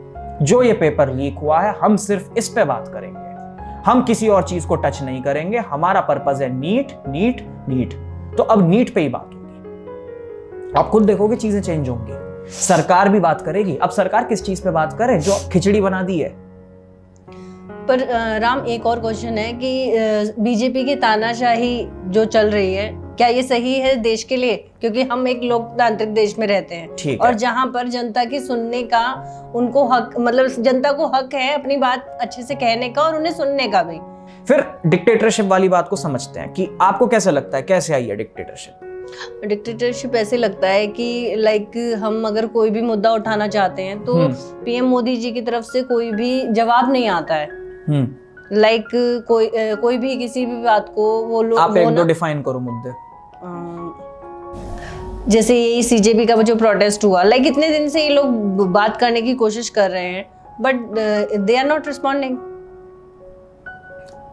जो ये पेपर लीक हुआ है, हम सिर्फ इस पे बात करेंगे, हम किसी और चीज को टच नहीं करेंगे। हमारा पर्पस है नीट नीट नीट। तो अब नीट पे ही बात होगी। आप खुद देखोगे चीजें चेंज होंगी, सरकार भी बात करेगी। अब सरकार किस चीज पे बात करे? जो खिचड़ी बना दी है। पर राम, एक और क्वेश्चन है कि बीजेपी की तानाशाही जो चल रही है, क्या ये सही है देश के लिए? क्योंकि हम एक लोकतांत्रिक देश में रहते हैं और जहां पर जनता की सुनने का उनको हक, मतलब जनता को हक है अपनी बात अच्छे से कहने का और उन्हें सुनने का भी। फिर डिक्टेटरशिप वाली बात को समझते हैं कि आपको कैसे लगता है कैसे आई है डिक्टेटरशिप? डिक्टेटरशिप ऐसे लगता है कि लाइक हम अगर कोई भी मुद्दा उठाना चाहते हैं तो पीएम मोदी जी की तरफ से कोई भी जवाब नहीं आता है। लाइक कोई भी किसी भी बात को वो लोग, आप एक दो डिफाइन करो मुद्दे। जैसे ये सीजेपी का जो प्रोटेस्ट हुआ, लाइक इतने दिन से ये लोग बात करने की कोशिश कर रहे हैं, but they are not responding.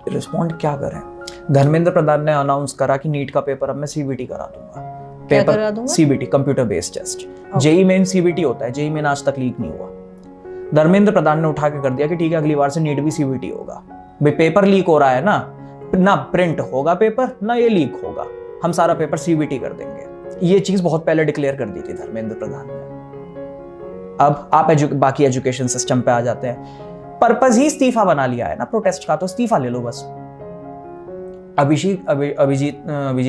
Respond क्या करें? धर्मेंद्र प्रधान ने अनाउंस करा कि नीट का पेपर अब मैं सीबीटी करा दूंगा। Paper CBT, computer based test. JEE main CBT होता है, जेई मेन आज तक लीक नहीं हुआ। धर्मेंद्र प्रधान ने उठा के कर दिया कि ठीक है, अगली बार से नीट भी सीबीटी होगा। भाई पेपर लीक हो रहा है ना प्रिंट होगा पेपर, ना ये लीक होगा, हम सारा पेपर सीबीटी कर देंगे। ये चीज बहुत पहले डिक्लेयर कर दी थी धर्मेंद्र प्रधान ने। अब आप बाकी एजुकेशन सिस्टम पे आ जाते हैं। पर्पस ही इस्तीफा बना लिया है ना प्रोटेस्ट का, तो इस्तीफा ले लो बस। अभिजीत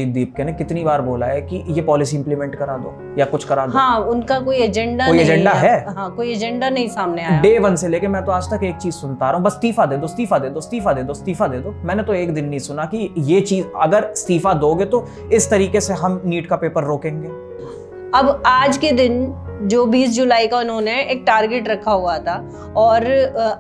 दीपके ने कितनी बार बोला है कि ये पॉलिसी इंप्लीमेंट करा दो या कुछ करा दो। हाँ, उनका कोई एजेंडा है। हाँ, कोई एजेंडा नहीं सामने आया। डे 1 से लेके मैं तो आज तक एक चीज सुनता रहा हूँ, बस इस्तीफा दे दो, इस्तीफा दे दो, इस्तीफा दे दो, इस्तीफा दे दो। मैंने तो एक दिन नहीं सुना कि ये चीज अगर इस्तीफा दोगे तो इस तरीके से हम नीट का पेपर रोकेंगे। अब आज के दिन जो 20 जुलाई का उन्होंने एक टारगेट रखा हुआ था और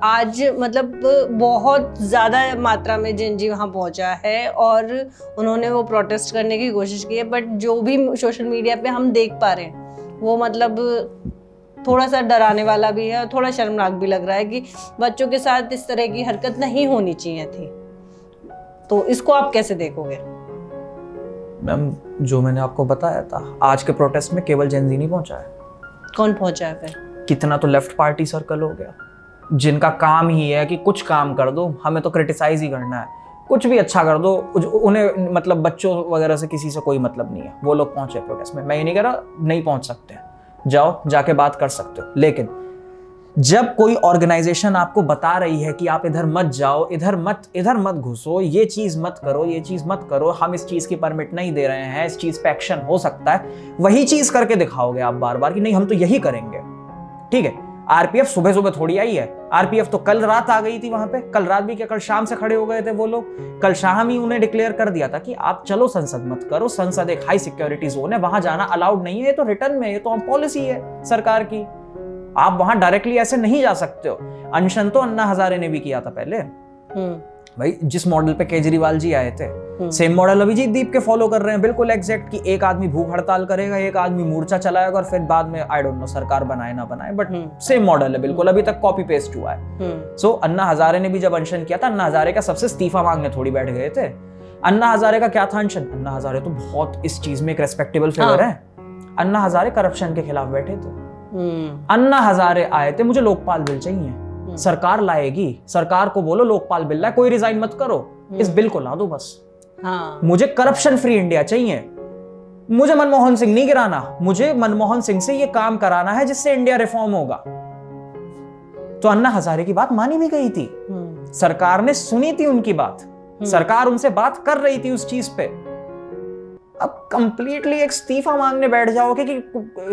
आज मतलब बहुत ज़्यादा मात्रा में जेनजी वहाँ पहुँचा है और उन्होंने वो प्रोटेस्ट करने की कोशिश की है। बट जो भी सोशल मीडिया पे हम देख पा रहे हैं वो मतलब थोड़ा सा डराने वाला भी है और थोड़ा शर्मनाक भी लग रहा है कि बच्चों के साथ इस तरह की हरकत नहीं होनी चाहिए थी। तो इसको आप कैसे देखोगे? मैम, जो मैंने आपको बताया था, आज के प्रोटेस्ट में केवल जेनजी नहीं पहुंचा है। कौन पहुंचा है फिर? कितना तो लेफ्ट पार्टी सर्कल हो गया, जिनका काम ही है कि कुछ काम कर दो, हमें तो क्रिटिसाइज ही करना है, कुछ भी अच्छा कर दो। उन्हें मतलब बच्चों वगैरह से किसी से कोई मतलब नहीं है। वो लोग पहुंचे प्रोटेस्ट में। मैं ये नहीं कह रहा नहीं पहुंच सकते, जाओ जाके बात कर सकते हो, लेकिन जब कोई ऑर्गेनाइजेशन आपको बता रही है कि आप इधर मत जाओ, इधर मत घुसो, ये चीज मत करो, ये चीज मत करो, हम इस चीज की परमिट नहीं दे रहे हैं, इस चीज पे एक्शन हो सकता है, वही चीज करके दिखाओगे आप बार बार कि नहीं हम तो यही करेंगे। ठीक है, आरपीएफ सुबह सुबह थोड़ी आई है, आरपीएफ तो कल रात आ गई थी वहां पे। कल रात भी क्या, कल शाम से खड़े हो गए थे वो लोग। कल शाम ही उन्हें डिक्लेयर कर दिया था कि आप चलो संसद मत करो, संसद एक हाई सिक्योरिटी जोन है, वहां जाना अलाउड नहीं है, ये तो रिटर्न में, ये तो पॉलिसी है सरकार की, आप वहां डायरेक्टली ऐसे नहीं जा सकते हो। अनशन तो अन्ना हजारे ने भी किया था पहले। भाई जिस मॉडल पे केजरीवाल जी आए थे सेम मॉडल अभिजीत दीप के फॉलो कर रहे हैं, बिल्कुल एग्जैक्ट, कि एक आदमी भूख हड़ताल करेगा, एक आदमी मोर्चा चलाएगा और फिर बाद में आई डोंट नो सरकार बनाए ना बनाए, बट सेम मॉडल है बिल्कुल, अभी तक कॉपी पेस्ट हुआ है। सो अन्ना हजारे ने भी जब अनशन किया था, अन्ना हजारे का सबसे इस्तीफा मांगने थोड़ी बैठ गए थे। अन्ना हजारे का क्या था अनशन? अन्ना हजारे तो बहुत इस चीज में एक रेस्पेक्टेबल फिगर है। अन्ना हजारे करप्शन के खिलाफ बैठे थे। अन्ना हजारे आए थे, मुझे लोकपाल बिल चाहिए, सरकार लाएगी, सरकार को बोलो लोकपाल बिल लाए, कोई रिजाइन मत करो, इस बिल को ला दो बस। हाँ। मुझे करप्शन फ्री इंडिया चाहिए, मुझे मनमोहन सिंह नहीं गिराना, मुझे मनमोहन सिंह से ये काम कराना है जिससे इंडिया रिफॉर्म होगा। तो अन्ना हजारे की बात मानी भी गई थी, सरकार ने सुनी थी उनकी बात, सरकार उनसे बात कर रही थी उस चीज पे। अब कंप्लीटली एक इस्तीफा मांगने बैठ जाओगे कि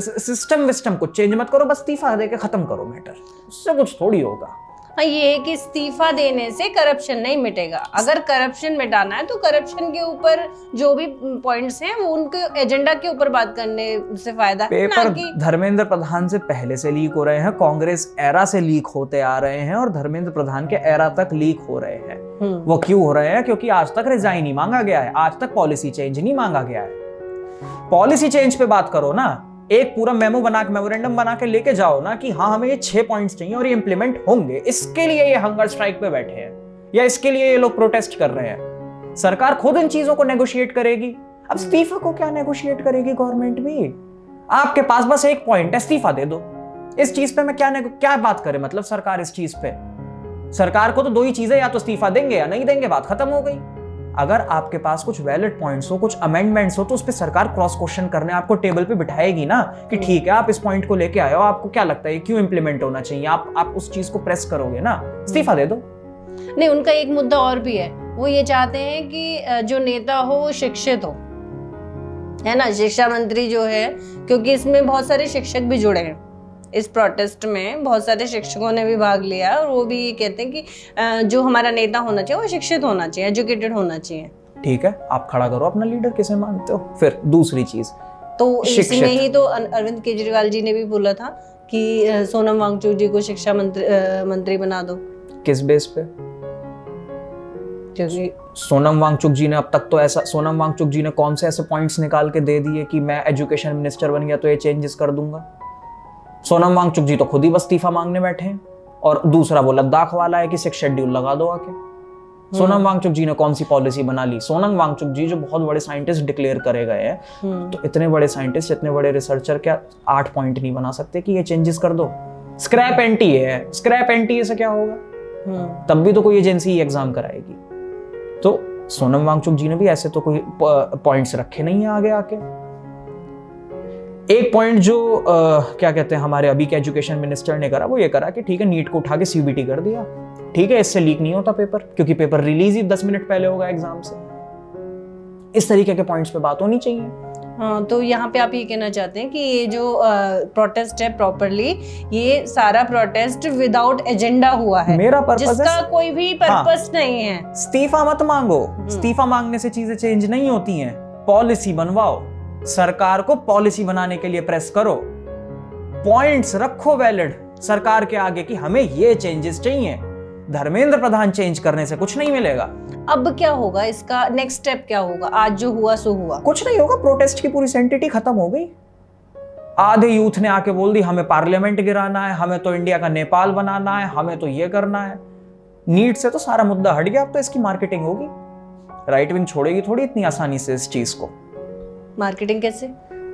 सिस्टम विस्टम कुछ चेंज मत करो, बस इस्तीफा देके खत्म करो मैटर, उससे कुछ थोड़ी होगा। हाँ, ये है कि इस्तीफा देने से करप्शन नहीं मिटेगा। अगर करप्शन मिटाना है तो करप्शन के ऊपर जो भी पॉइंट्स हैं वो उनके एजेंडा के ऊपर बात करने से फायदा है। पेपर धर्मेंद्र प्रधान से पहले से लीक हो रहे हैं, कांग्रेस एरा से लीक होते आ रहे हैं और धर्मेंद्र प्रधान के एरा तक लीक हो रहे हैं। वो क्यों हो रहे हैं? क्योंकि आज तक रिजाइन नहीं मांगा गया है, आज तक पॉलिसी चेंज नहीं मांगा गया है। पॉलिसी चेंज पे बात करो ना, एक पूरा मेमोरेंडम बना के लेके जाओ ना कि हाँ हमें ये 6 पॉइंट्स चाहिए और ये इंप्लीमेंट होंगे, इसके लिए ये हंगर स्ट्राइक पे बैठे हैं या इसके लिए ये लोग प्रोटेस्ट कर रहे हैं। सरकार खुद इन चीजों को नेगोशिएट करेगी। अब इस्तीफा को क्या नेगोशिएट करेगी गवर्नमेंट भी? आपके पास बस एक पॉइंट है, इस्तीफा दे दो। इस चीज पे मैं क्या बात करे, मतलब सरकार इस चीज पे, सरकार को तो 2 ही चीजें, या तो इस्तीफा देंगे या नहीं देंगे, बात खत्म हो गई। अगर आपके पास कुछ वैलिड पॉइंट्स हो, कुछ अमेंडमेंट्स हो, तो उस पे सरकार क्रॉस क्वेश्चन करने आपको टेबल पे बिठाएगी ना कि ठीक है आप इस पॉइंट को लेके आए हो, आपको क्या लगता है क्यों इंप्लीमेंट होना चाहिए, आप उस चीज को प्रेस करोगे ना, इस्तीफा दे दो। नहीं, उनका एक मुद्दा और भी है, वो ये चाहते हैं कि जो नेता हो वो शिक्षित हो, है ना, शिक्षा मंत्री जो है, क्योंकि इसमें बहुत सारे शिक्षक भी जुड़े हैं। इस प्रोटेस्ट में बहुत सारे शिक्षकों ने भी भाग लिया और वो भी ये कहते हैं कि जो हमारा नेता होना चाहिए वो शिक्षित होना चाहिए, एजुकेटेड होना चाहिए। ठीक है, आप खड़ा करो अपना लीडर, किसे मानते हो? फिर दूसरी चीज तो इसमें ही तो अरविंद केजरीवाल जी ने भी बोला था कि सोनम वांगचुक जी को शिक्षा मंत्री बना दो। किस बेस पे? क्योंकि सोनम वांगचुक जी ने अब तक तो ऐसा, सोनम वांगचुक जी ने कौन से ऐसे पॉइंट्स निकाल के दे दिए कि मैं एजुकेशन मिनिस्टर बन गया तो ये चेंजेस कर दूंगा? सोनम वांगचुक जी तो खुद ही बस इस्तीफा मांगने बैठे हैं। और दूसरा वो लद्दाख वाला है कि 6 शेड्यूल लगा दो आके। सोनम वांगचुक जी ने कौन सी पॉलिसी बना ली? सोनम वांगचुक जी जो बहुत बड़े साइंटिस्ट डिक्लेयर करे गए हैं, तो इतने बड़े साइंटिस्ट, इतने बड़े रिसर्चर क्या 8 पॉइंट नहीं बना सकते कि ये चेंजेस कर दो? स्क्रैप एंटी है, स्क्रैप एंटी से क्या होगा? तब भी तो कोई एजेंसी एग्जाम कराएगी। तो सोनम वांगचुक जी ने भी ऐसे तो कोई पॉइंट्स रखे नहीं है आगे आके। एक पॉइंट जो क्या कहते हैं हमारे अभी के एजुकेशन मिनिस्टर ने करा, वो ये करा कि ठीक है नीट को उठा के सीबीटी कर दिया, ठीक है इससे लीक नहीं होता पेपर, क्योंकि पेपर रिलीज ही 10 मिनट पहले होगा एग्जाम से। इस तरीके के पॉइंट्स पे बात होनी चाहिए। हाँ, तो यहाँ पे आप ये कहना चाहते हैं कि ये जो प्रोटेस्ट है प्रॉपरली, ये सारा प्रोटेस्ट विदाउट एजेंडा हुआ है, मेरा पर्पस जिसका कोई भी पर्पस नहीं है। इस्तीफा मत मांगो, इस्तीफा मांगने से चीजें चेंज नहीं होती हैं, पॉलिसी बनवाओ, सरकार को पॉलिसी बनाने के लिए प्रेस करो, पॉइंट्स रखो वैलिड सरकार के आगे कि हमें ये चेंजेस चाहिए। धर्मेंद्र प्रधान चेंज करने से कुछ नहीं मिलेगा। अब क्या होगा, इसका नेक्स्ट स्टेप क्या होगा? आज जो हुआ सो हुआ, कुछ नहीं होगा, प्रोटेस्ट की पूरी सेंटिटी खत्म हो गई। आधे यूथ ने आके बोल दी हमें पार्लियामेंट गिराना है, हमें तो इंडिया का नेपाल बनाना है, हमें तो ये करना है। नीट से तो सारा मुद्दा हट गया, अब तो इसकी मार्केटिंग होगी। राइट विंग छोड़ेगी थोड़ी इतनी आसानी से इस चीज को। मार्केटिंग कैसे?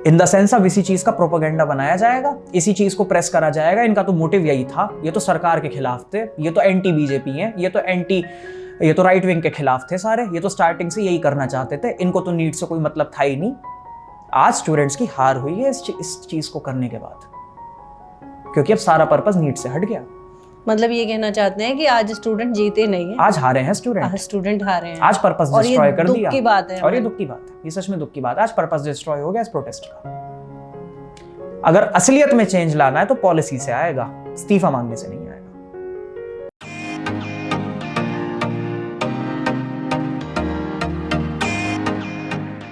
इन द सेंस अब इसी चीज का प्रोपेगेंडा बनाया जाएगा, इसी चीज को प्रेस करा जाएगा। इनका तो मोटिव यही था, ये तो सरकार के खिलाफ थे, ये तो एंटी बीजेपी हैं, ये तो राइट विंग के खिलाफ थे सारे, ये तो स्टार्टिंग से यही करना चाहते थे, इनको तो नीट से कोई मतलब था ही नहीं। आज स्टूडेंट्स की हार हुई है इस चीज को करने के बाद, क्योंकि अब सारा पर्पस नीट से हट गया। मतलब ये कहना चाहते हैं कि आज स्टूडेंट जीते नहीं है, आज हारे हैं स्टूडेंट, स्टूडेंट हारे हैं, आज पर्पस डिस्ट्रॉय कर दिया। दुख की बात है, और ये दुख की बात है, ये सच में दुख की बात है। आज पर्पस डिस्ट्रॉय हो गया इस प्रोटेस्ट का। अगर असलियत में चेंज लाना है तो पॉलिसी से आएगा, इस्तीफा मांगने से नहीं आएगा।